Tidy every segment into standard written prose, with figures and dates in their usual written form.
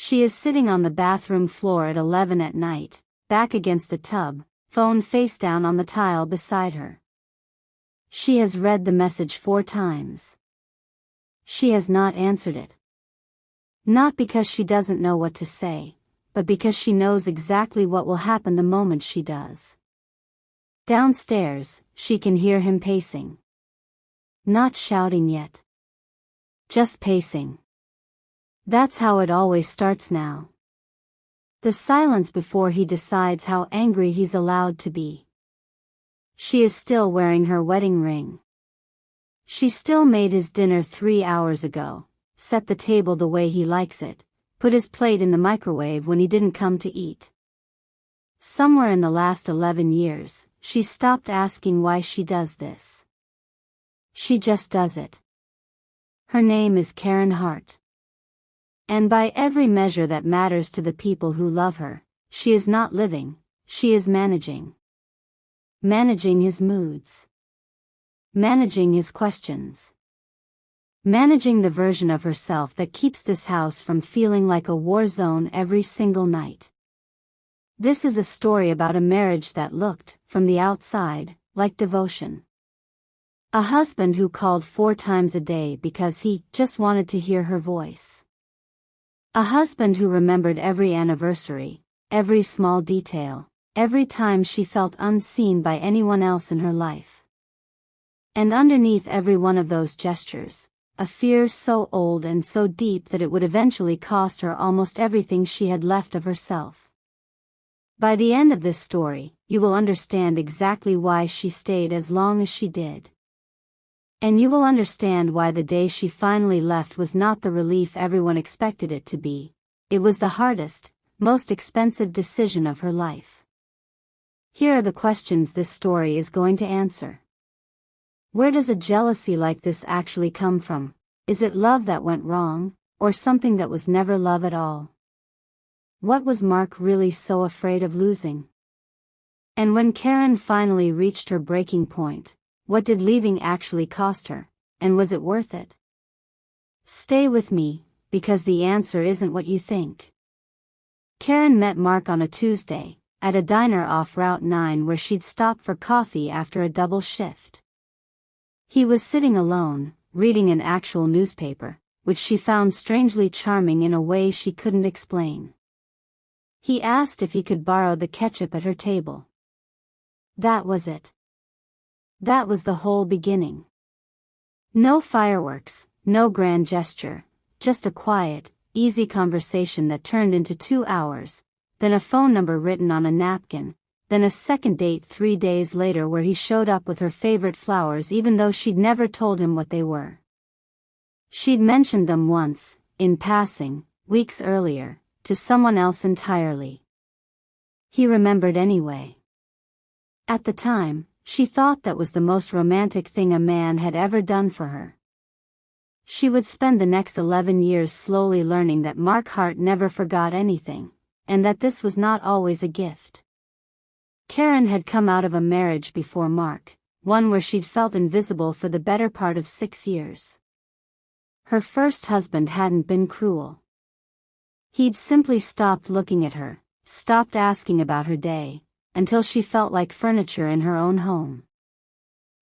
She is sitting on the bathroom floor at 11 at night, back against the tub, phone face down on the tile beside her. She has read the message 4 times. She has not answered it. Not because she doesn't know what to say, but because she knows exactly what will happen the moment she does. Downstairs, she can hear him pacing. Not shouting yet. Just pacing. That's how it always starts now. The silence before he decides how angry he's allowed to be. She is still wearing her wedding ring. She still made his dinner 3 hours ago, set the table the way he likes it, put his plate in the microwave when he didn't come to eat. Somewhere in the last 11 years, she stopped asking why she does this. She just does it. Her name is Karen Hart. And by every measure that matters to the people who love her, she is not living, she is managing. Managing his moods. Managing his questions. Managing the version of herself that keeps this house from feeling like a war zone every single night. This is a story about a marriage that looked, from the outside, like devotion. A husband who called 4 times a day because he just wanted to hear her voice. A husband who remembered every anniversary, every small detail, every time she felt unseen by anyone else in her life. And underneath every one of those gestures, a fear so old and so deep that it would eventually cost her almost everything she had left of herself. By the end of this story, you will understand exactly why she stayed as long as she did. And you will understand why the day she finally left was not the relief everyone expected it to be. It was the hardest, most expensive decision of her life. Here are the questions this story is going to answer. Where does a jealousy like this actually come from? Is it love that went wrong, or something that was never love at all? What was Mark really so afraid of losing? And when Karen finally reached her breaking point, what did leaving actually cost her, and was it worth it? Stay with me, because the answer isn't what you think. Karen met Mark on a Tuesday, at a diner off Route 9 where she'd stopped for coffee after a double shift. He was sitting alone, reading an actual newspaper, which she found strangely charming in a way she couldn't explain. He asked if he could borrow the ketchup at her table. That was it. That was the whole beginning. No fireworks, no grand gesture, just a quiet, easy conversation that turned into 2 hours, then a phone number written on a napkin, then a second date 3 days later where he showed up with her favorite flowers even though she'd never told him what they were. She'd mentioned them once, in passing, weeks earlier, to someone else entirely. He remembered anyway. At the time, she thought that was the most romantic thing a man had ever done for her. She would spend the next 11 years slowly learning that Mark Hart never forgot anything, and that this was not always a gift. Karen had come out of a marriage before Mark, one where she'd felt invisible for the better part of 6 years. Her first husband hadn't been cruel. He'd simply stopped looking at her, stopped asking about her day, until she felt like furniture in her own home.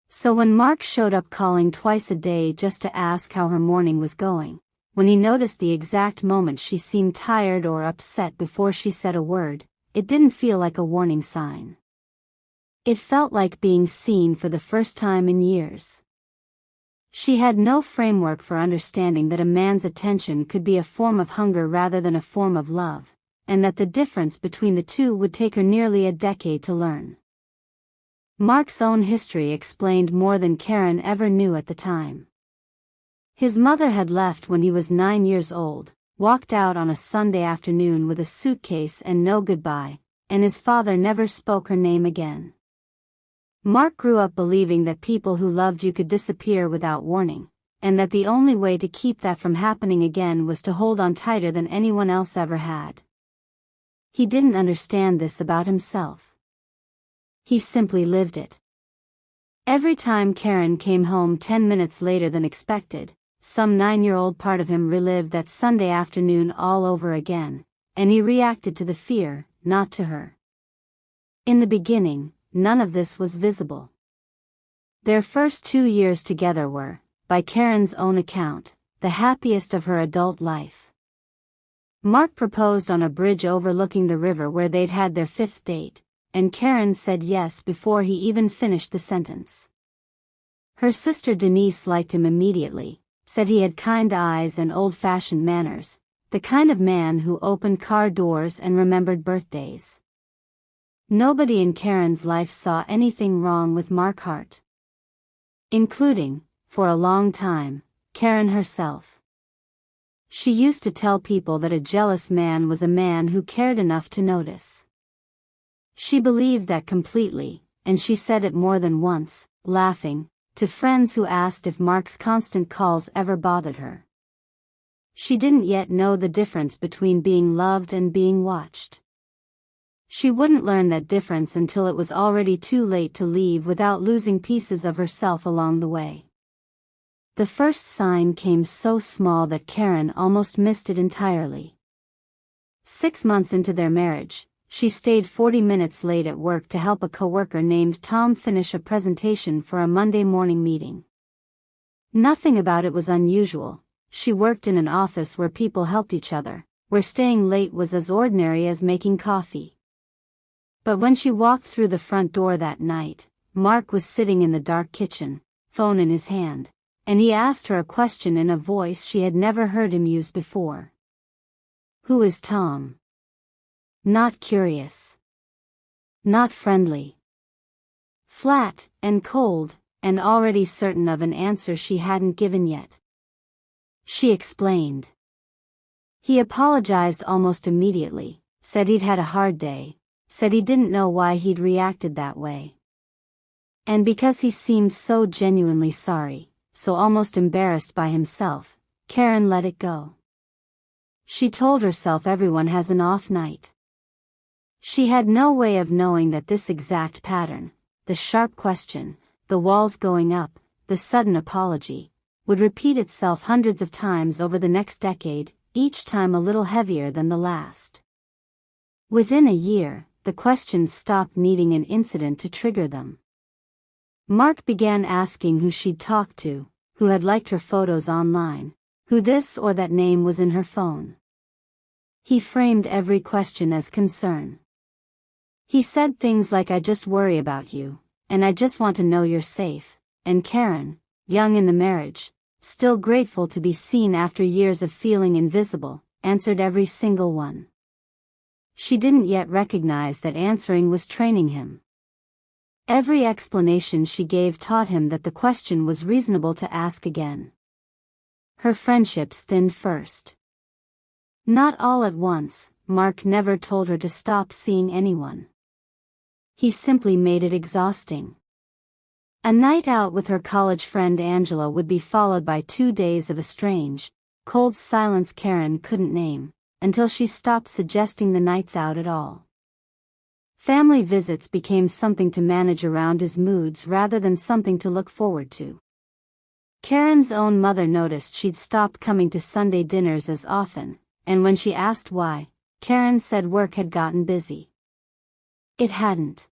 So when Mark showed up calling twice a day just to ask how her morning was going, when he noticed the exact moment she seemed tired or upset before she said a word, it didn't feel like a warning sign. It felt like being seen for the first time in years. She had no framework for understanding that a man's attention could be a form of hunger rather than a form of love, and that the difference between the two would take her nearly a decade to learn. Mark's own history explained more than Karen ever knew at the time. His mother had left when he was 9 years old, walked out on a Sunday afternoon with a suitcase and no goodbye, and his father never spoke her name again. Mark grew up believing that people who loved you could disappear without warning, and that the only way to keep that from happening again was to hold on tighter than anyone else ever had. He didn't understand this about himself. He simply lived it. Every time Karen came home 10 minutes later than expected, some 9-year-old part of him relived that Sunday afternoon all over again, and he reacted to the fear, not to her. In the beginning, none of this was visible. Their first 2 years together were, by Karen's own account, the happiest of her adult life. Mark proposed on a bridge overlooking the river where they'd had their 5th date, and Karen said yes before he even finished the sentence. Her sister Denise liked him immediately, said he had kind eyes and old-fashioned manners, the kind of man who opened car doors and remembered birthdays. Nobody in Karen's life saw anything wrong with Mark Hart. Including, for a long time, Karen herself. She used to tell people that a jealous man was a man who cared enough to notice. She believed that completely, and she said it more than once, laughing, to friends who asked if Mark's constant calls ever bothered her. She didn't yet know the difference between being loved and being watched. She wouldn't learn that difference until it was already too late to leave without losing pieces of herself along the way. The first sign came so small that Karen almost missed it entirely. 6 months into their marriage, she stayed 40 minutes late at work to help a coworker named Tom finish a presentation for a Monday morning meeting. Nothing about it was unusual. She worked in an office where people helped each other, where staying late was as ordinary as making coffee. But when she walked through the front door that night, Mark was sitting in the dark kitchen, phone in his hand, and he asked her a question in a voice she had never heard him use before. "Who is Tom?" Not curious. Not friendly. Flat and cold, and already certain of an answer she hadn't given yet. She explained. He apologized almost immediately, said he'd had a hard day, said he didn't know why he'd reacted that way. And because he seemed so genuinely sorry, so almost embarrassed by himself, Karen let it go. She told herself everyone has an off night. She had no way of knowing that this exact pattern, the sharp question, the walls going up, the sudden apology, would repeat itself hundreds of times over the next decade, each time a little heavier than the last. Within a year, the questions stopped needing an incident to trigger them. Mark began asking who she'd talked to, who had liked her photos online, who this or that name was in her phone. He framed every question as concern. He said things like, "I just worry about you, and I just want to know you're safe," and Karen, young in the marriage, still grateful to be seen after years of feeling invisible, answered every single one. She didn't yet recognize that answering was training him. Every explanation she gave taught him that the question was reasonable to ask again. Her friendships thinned first. Not all at once. Mark never told her to stop seeing anyone. He simply made it exhausting. A night out with her college friend Angela would be followed by 2 days of a strange, cold silence Karen couldn't name, until she stopped suggesting the nights out at all. Family visits became something to manage around his moods rather than something to look forward to. Karen's own mother noticed she'd stopped coming to Sunday dinners as often, and when she asked why, Karen said work had gotten busy. It hadn't.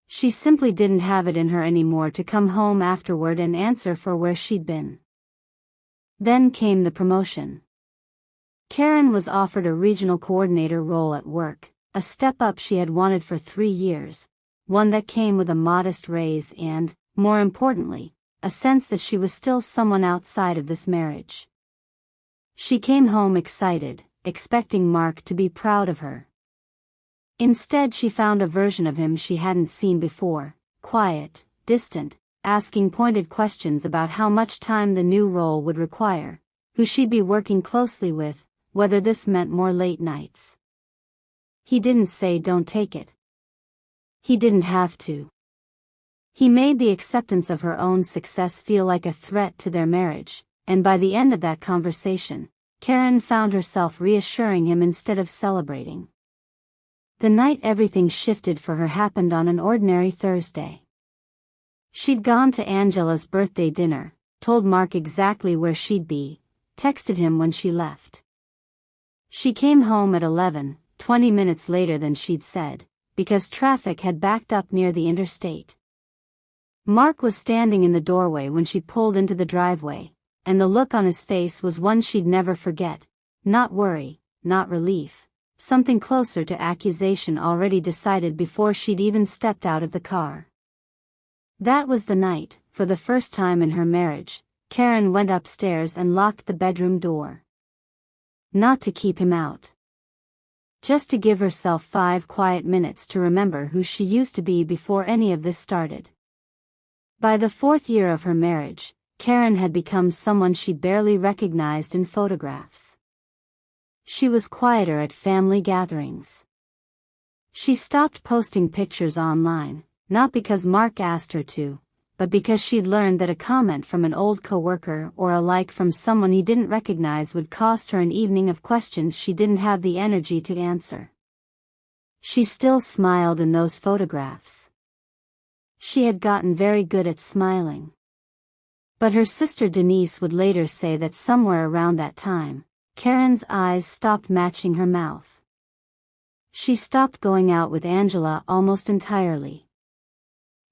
She simply didn't have it in her anymore to come home afterward and answer for where she'd been. Then came the promotion. Karen was offered a regional coordinator role at work, a step up she had wanted for 3 years, one that came with a modest raise and, more importantly, a sense that she was still someone outside of this marriage. She came home excited, expecting Mark to be proud of her. Instead, she found a version of him she hadn't seen before, quiet, distant, asking pointed questions about how much time the new role would require, who she'd be working closely with, whether this meant more late nights. He didn't say don't take it. He didn't have to. He made the acceptance of her own success feel like a threat to their marriage, and by the end of that conversation, Karen found herself reassuring him instead of celebrating. The night everything shifted for her happened on an ordinary Thursday. She'd gone to Angela's birthday dinner, told Mark exactly where she'd be, texted him when she left. She came home at 11, 20 minutes later than she'd said, because traffic had backed up near the interstate. Mark was standing in the doorway when she pulled into the driveway, and the look on his face was one she'd never forget. Not worry, not relief, something closer to accusation already decided before she'd even stepped out of the car. That was the night, for the first time in her marriage, Karen went upstairs and locked the bedroom door. Not to keep him out. Just to give herself 5 quiet minutes to remember who she used to be before any of this started. By the 4th year of her marriage, Karen had become someone she barely recognized in photographs. She was quieter at family gatherings. She stopped posting pictures online, not because Mark asked her to, but because she'd learned that a comment from an old coworker or a like from someone he didn't recognize would cost her an evening of questions she didn't have the energy to answer. She still smiled in those photographs. She had gotten very good at smiling. But her sister Denise would later say that somewhere around that time, Karen's eyes stopped matching her mouth. She stopped going out with Angela almost entirely.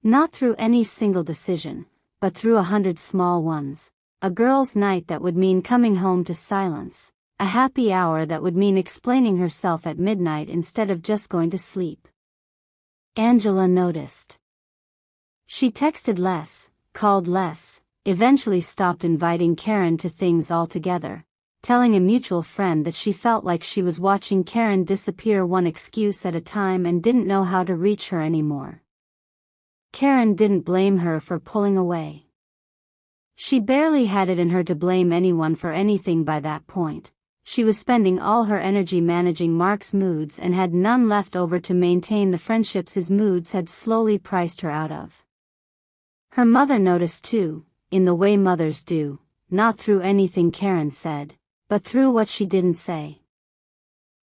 Not through any single decision, but through 100 small ones. A girls' night that would mean coming home to silence, a happy hour that would mean explaining herself at midnight instead of just going to sleep. Angela noticed. She texted less, called less, eventually stopped inviting Karen to things altogether, telling a mutual friend that she felt like she was watching Karen disappear one excuse at a time and didn't know how to reach her anymore. Karen didn't blame her for pulling away. She barely had it in her to blame anyone for anything by that point. She was spending all her energy managing Mark's moods and had none left over to maintain the friendships his moods had slowly priced her out of. Her mother noticed too, in the way mothers do, not through anything Karen said, but through what she didn't say.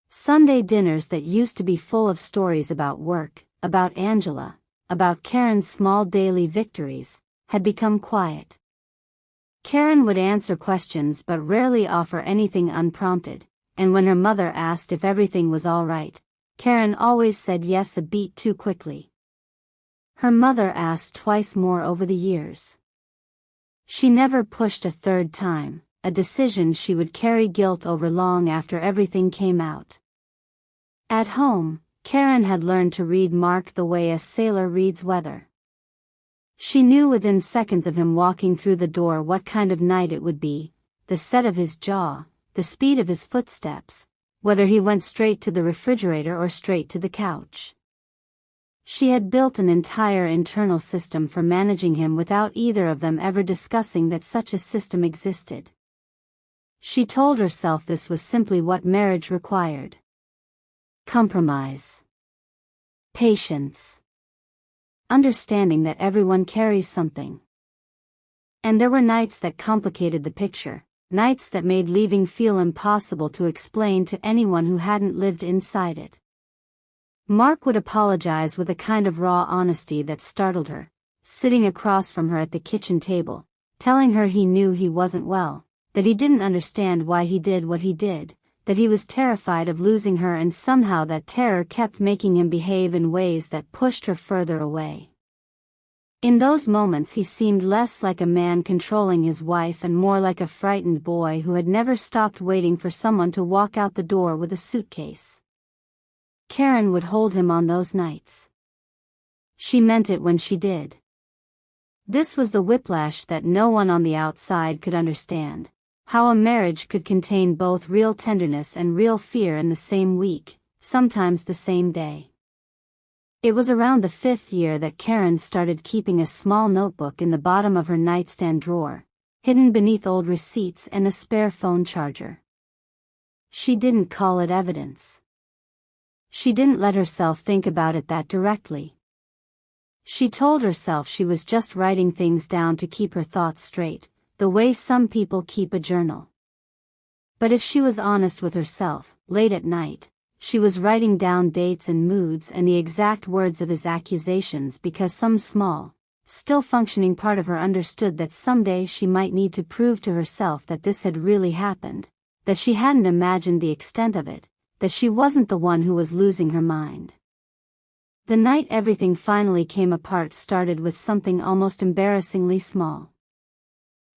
Sunday dinners that used to be full of stories about work, about Angela, about Karen's small daily victories, had become quiet. Karen would answer questions but rarely offer anything unprompted, and when her mother asked if everything was all right, Karen always said yes a beat too quickly. Her mother asked twice more over the years. She never pushed a third time, a decision she would carry guilt over long after everything came out. At home, Karen had learned to read Mark the way a sailor reads weather. She knew within seconds of him walking through the door what kind of night it would be, the set of his jaw, the speed of his footsteps, whether he went straight to the refrigerator or straight to the couch. She had built an entire internal system for managing him without either of them ever discussing that such a system existed. She told herself this was simply what marriage required. Compromise. Patience. Understanding that everyone carries something. And there were nights that complicated the picture, nights that made leaving feel impossible to explain to anyone who hadn't lived inside it. Mark would apologize with a kind of raw honesty that startled her, sitting across from her at the kitchen table, telling her he knew he wasn't well, that he didn't understand why he did what he did, that he was terrified of losing her, and somehow that terror kept making him behave in ways that pushed her further away. In those moments he seemed less like a man controlling his wife and more like a frightened boy who had never stopped waiting for someone to walk out the door with a suitcase. Karen would hold him on those nights. She meant it when she did. This was the whiplash that no one on the outside could understand. How a marriage could contain both real tenderness and real fear in the same week, sometimes the same day. It was around the 5th year that Karen started keeping a small notebook in the bottom of her nightstand drawer, hidden beneath old receipts and a spare phone charger. She didn't call it evidence. She didn't let herself think about it that directly. She told herself she was just writing things down to keep her thoughts straight, the way some people keep a journal. But if she was honest with herself, late at night, she was writing down dates and moods and the exact words of his accusations because some small, still functioning part of her understood that someday she might need to prove to herself that this had really happened, that she hadn't imagined the extent of it, that she wasn't the one who was losing her mind. The night everything finally came apart started with something almost embarrassingly small.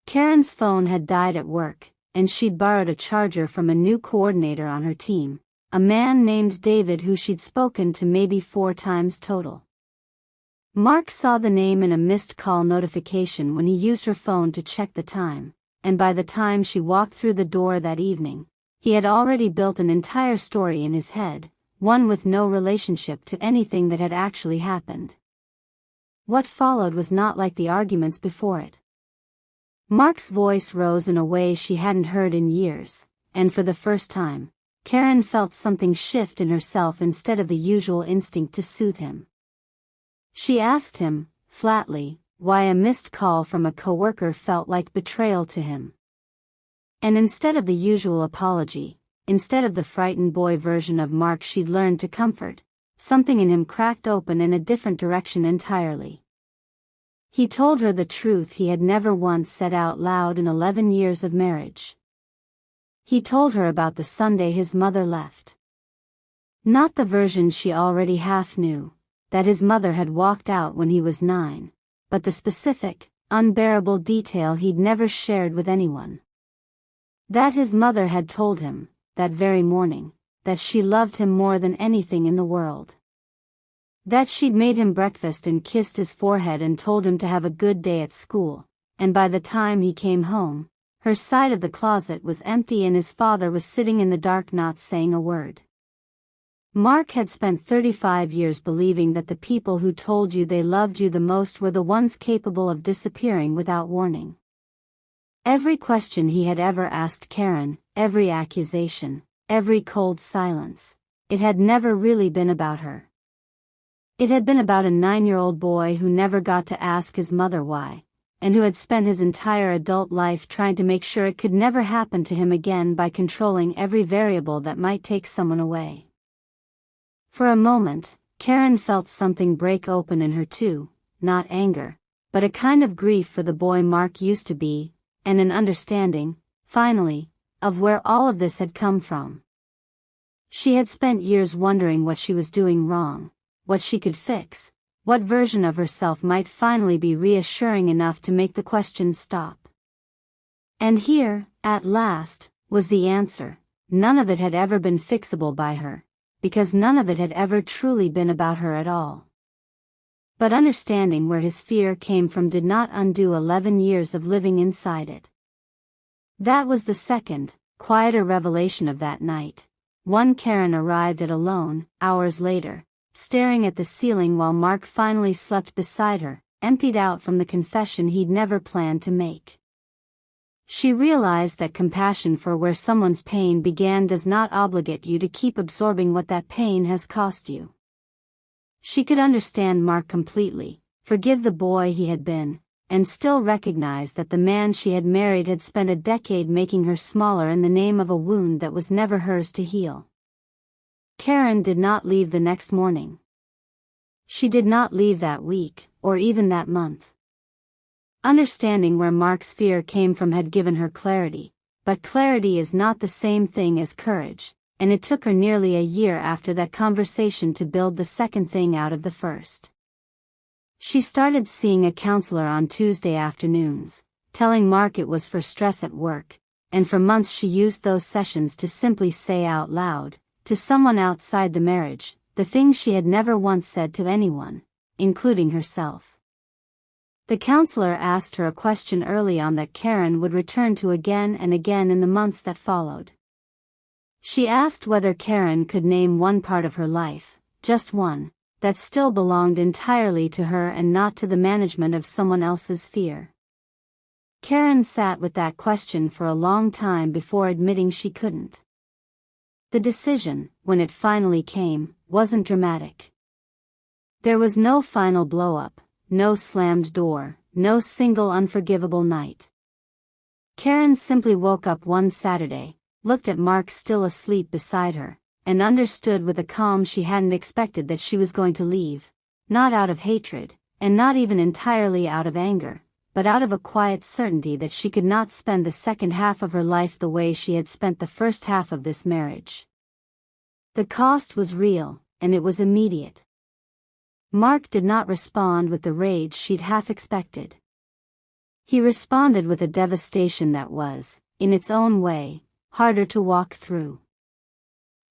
Karen's phone had died at work, and she'd borrowed a charger from a new coordinator on her team, a man named David who she'd spoken to maybe 4 times total. Mark saw the name in a missed call notification when he used her phone to check the time, and by the time she walked through the door that evening, he had already built an entire story in his head, one with no relationship to anything that had actually happened. What followed was not like the arguments before it. Mark's voice rose in a way she hadn't heard in years, and for the first time, Karen felt something shift in herself instead of the usual instinct to soothe him. She asked him, flatly, why a missed call from a coworker felt like betrayal to him. And instead of the usual apology, instead of the frightened boy version of Mark she'd learned to comfort, something in him cracked open in a different direction entirely. He told her the truth he had never once said out loud in 11 years of marriage. He told her about the Sunday his mother left. Not the version she already half knew, that his mother had walked out when he was 9, but the specific, unbearable detail he'd never shared with anyone. That his mother had told him, that very morning, that she loved him more than anything in the world. That she'd made him breakfast and kissed his forehead and told him to have a good day at school, and by the time he came home, her side of the closet was empty and his father was sitting in the dark not saying a word. Mark had spent 35 years believing that the people who told you they loved you the most were the ones capable of disappearing without warning. Every question he had ever asked Karen, every accusation, every cold silence, it had never really been about her. It had been about a 9-year-old boy who never got to ask his mother why, and who had spent his entire adult life trying to make sure it could never happen to him again by controlling every variable that might take someone away. For a moment, Karen felt something break open in her too, not anger, but a kind of grief for the boy Mark used to be, and an understanding, finally, of where all of this had come from. She had spent years wondering what she was doing wrong, what she could fix, what version of herself might finally be reassuring enough to make the question stop. And here, at last, was the answer. None of it had ever been fixable by her, because none of it had ever truly been about her at all. But understanding where his fear came from did not undo 11 years of living inside it. That was the second, quieter revelation of that night. One Karen arrived at alone, hours later, staring at the ceiling while Mark finally slept beside her, emptied out from the confession he'd never planned to make. She realized that compassion for where someone's pain began does not obligate you to keep absorbing what that pain has cost you. She could understand Mark completely, forgive the boy he had been, and still recognize that the man she had married had spent a decade making her smaller in the name of a wound that was never hers to heal. Karen did not leave the next morning. She did not leave that week, or even that month. Understanding where Mark's fear came from had given her clarity, but clarity is not the same thing as courage, and it took her nearly a year after that conversation to build the second thing out of the first. She started seeing a counselor on Tuesday afternoons, telling Mark it was for stress at work, and for months she used those sessions to simply say out loud, to someone outside the marriage, the things she had never once said to anyone, including herself. The counselor asked her a question early on that Karen would return to again and again in the months that followed. She asked whether Karen could name one part of her life, just one, that still belonged entirely to her and not to the management of someone else's fear. Karen sat with that question for a long time before admitting she couldn't. The decision, when it finally came, wasn't dramatic. There was no final blow-up, no slammed door, no single unforgivable night. Karen simply woke up one Saturday, looked at Mark still asleep beside her, and understood with a calm she hadn't expected that she was going to leave, not out of hatred, and not even entirely out of anger, but out of a quiet certainty that she could not spend the second half of her life the way she had spent the first half of this marriage. The cost was real, and it was immediate. Mark did not respond with the rage she'd half expected. He responded with a devastation that was, in its own way, harder to walk through.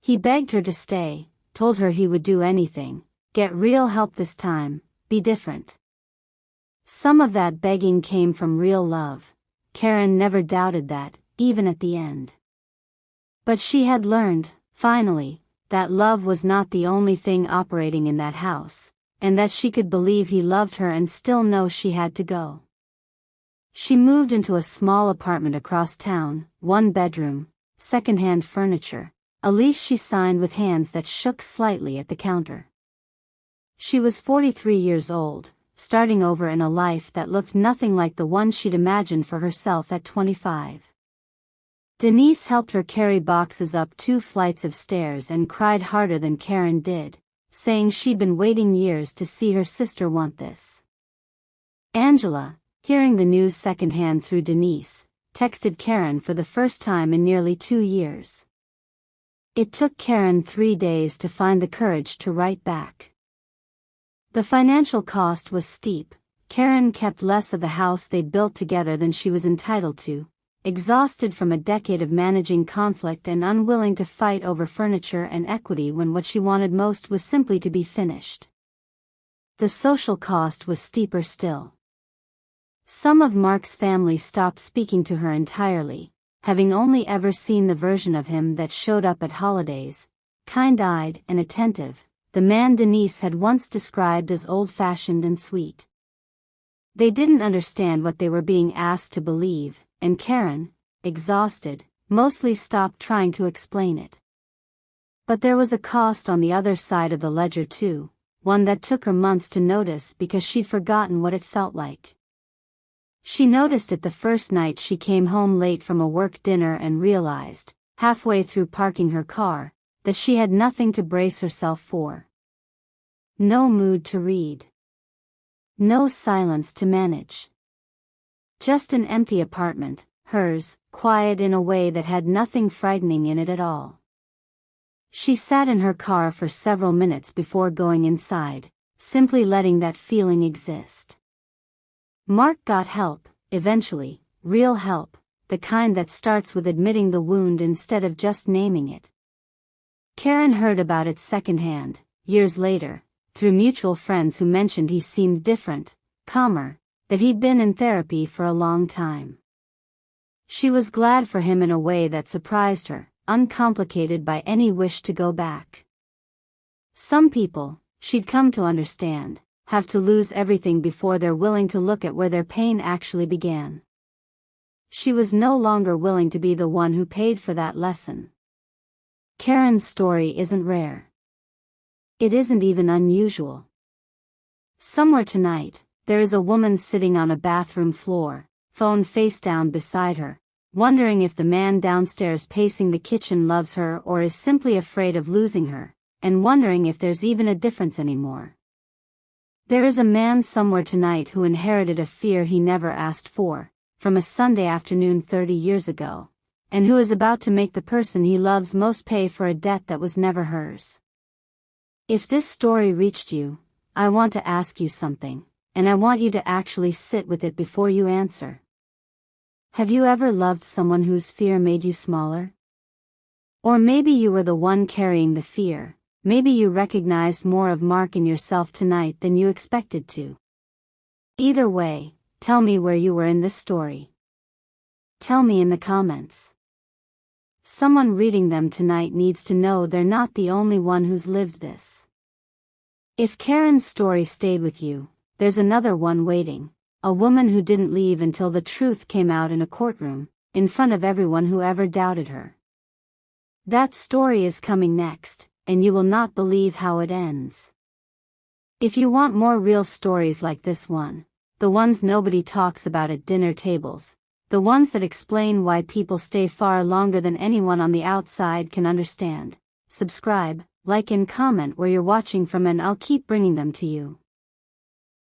He begged her to stay, told her he would do anything, get real help this time, be different. Some of that begging came from real love. Karen never doubted that, even at the end. But she had learned, finally, that love was not the only thing operating in that house, and that she could believe he loved her and still know she had to go. She moved into a small apartment across town, 1 bedroom, second-hand furniture, a lease she signed with hands that shook slightly at the counter. She was 43 years old, starting over in a life that looked nothing like the one she'd imagined for herself at 25. Denise helped her carry boxes up 2 flights of stairs and cried harder than Karen did, saying she'd been waiting years to see her sister want this. Angela, hearing the news secondhand through Denise, texted Karen for the first time in nearly 2 years. It took Karen 3 days to find the courage to write back. The financial cost was steep. Karen kept less of the house they'd built together than she was entitled to, exhausted from a decade of managing conflict and unwilling to fight over furniture and equity when what she wanted most was simply to be finished. The social cost was steeper still. Some of Mark's family stopped speaking to her entirely, having only ever seen the version of him that showed up at holidays, kind-eyed and attentive, the man Denise had once described as old-fashioned and sweet. They didn't understand what they were being asked to believe, and Karen, exhausted, mostly stopped trying to explain it. But there was a cost on the other side of the ledger too, one that took her months to notice because she'd forgotten what it felt like. She noticed it the first night she came home late from a work dinner and realized, halfway through parking her car, that she had nothing to brace herself for. No mood to read. No silence to manage. Just an empty apartment, hers, quiet in a way that had nothing frightening in it at all. She sat in her car for several minutes before going inside, simply letting that feeling exist. Mark got help, eventually, real help, the kind that starts with admitting the wound instead of just naming it. Karen heard about it secondhand, years later, through mutual friends who mentioned he seemed different, calmer, that he'd been in therapy for a long time. She was glad for him in a way that surprised her, uncomplicated by any wish to go back. Some people, she'd come to understand, have to lose everything before they're willing to look at where their pain actually began. She was no longer willing to be the one who paid for that lesson. Karen's story isn't rare. It isn't even unusual. Somewhere tonight, there is a woman sitting on a bathroom floor, phone face down beside her, wondering if the man downstairs pacing the kitchen loves her or is simply afraid of losing her, and wondering if there's even a difference anymore. There is a man somewhere tonight who inherited a fear he never asked for, from a Sunday afternoon 30 years ago, and who is about to make the person he loves most pay for a debt that was never hers. If this story reached you, I want to ask you something, and I want you to actually sit with it before you answer. Have you ever loved someone whose fear made you smaller? Or maybe you were the one carrying the fear, maybe you recognized more of Mark in yourself tonight than you expected to. Either way, tell me where you were in this story. Tell me in the comments. Someone reading them tonight needs to know they're not the only one who's lived this. If Karen's story stayed with you, there's another one waiting, a woman who didn't leave until the truth came out in a courtroom, in front of everyone who ever doubted her. That story is coming next, and you will not believe how it ends. If you want more real stories like this one, the ones nobody talks about at dinner tables, the ones that explain why people stay far longer than anyone on the outside can understand, subscribe, like and comment where you're watching from and I'll keep bringing them to you.